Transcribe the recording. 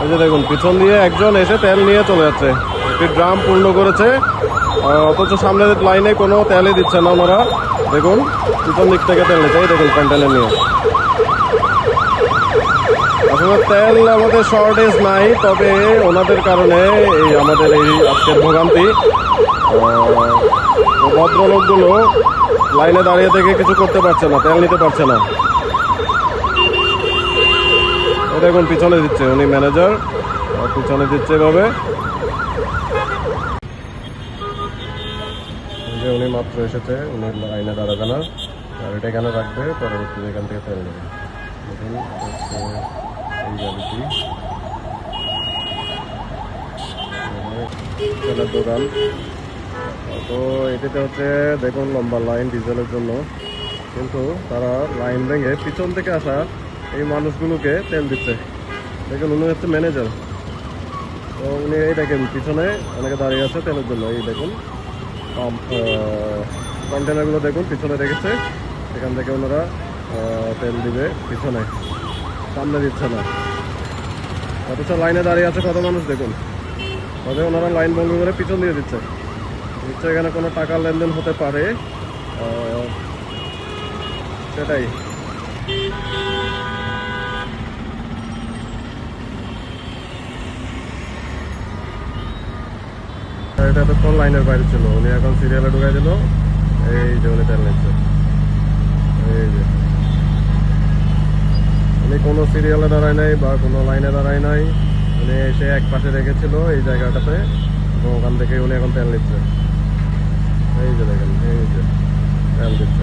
এই যে দেখুন পিছন দিয়ে একজন এসে তেল নিয়ে চলে যাচ্ছে, একটি ড্রাম পূর্ণ করেছে, অথচ সামনের লাইনে কোনো তেলই দিচ্ছে না ওনারা। দেখুন পিছন দিক থেকে তেল নিচ্ছে, এই দেখুন কন্টেনার নিয়ে। আসলে তেল আমাদের শর্টেজ নাই, তবে ওনাদের কারণে এই আমাদের এই আজকের ভোগান্তি। ভদ্রলোকগুলো লাইনে দাঁড়িয়ে থেকে কিছু করতে পারছে না, তেল নিতে পারছে না। দেখুন পিছনে দিচ্ছে উনি ম্যানেজার, পিছনে দিচ্ছে এভাবে। উনি মাত্র এসেছে, উনি লাইনে দাঁড়াবে না, গাড়িটা এখানে রাখবে, পরবর্তীতে এখান থেকে তেল নেবে। দেখুন এই গাড়িটি তেলের দোকান। তো এটিতে হচ্ছে দেখুন লম্বা লাইন ডিজেলের জন্য, কিন্তু তারা লাইন ভেঙে পিছন থেকে আসা এই মানুষগুলোকে তেল দিচ্ছে। দেখুন উনি হচ্ছে ম্যানেজার, তো উনি এই দেখেন পিছনে অনেকে দাঁড়িয়ে আছে তেলের জন্য। এই দেখুন কন্টেনারগুলো দেখুন পিছনে রেখেছে, এখান থেকে ওনারা তেল দিবে পিছনে, সামনে দিচ্ছে না। অথচ লাইনে দাঁড়িয়ে আছে কত মানুষ দেখুন, তবে ওনারা লাইন বন্ধ করে পিছন দিয়ে দিচ্ছে। নিশ্চয় এখানে কোনো টাকা লেনদেন হতে পারে, সেটাই। এটা তো কোন লাইনের বাইরে ছিল, উনি এখন সিরিয়ালে ঢুকাই দিল। এই যে উনি তেল নিচ্ছে, এই যে উনি কোনো সিরিয়ালে দাঁড়ায় নাই বা কোনো লাইনে দাঁড়ায় নাই, উনি এসে এক পাশে রেখেছিল এই জায়গাটাতে, এবং ওখান থেকে উনি এখন তেল নিচ্ছে। এই যে দেখেন, এই যে তেল দিচ্ছে।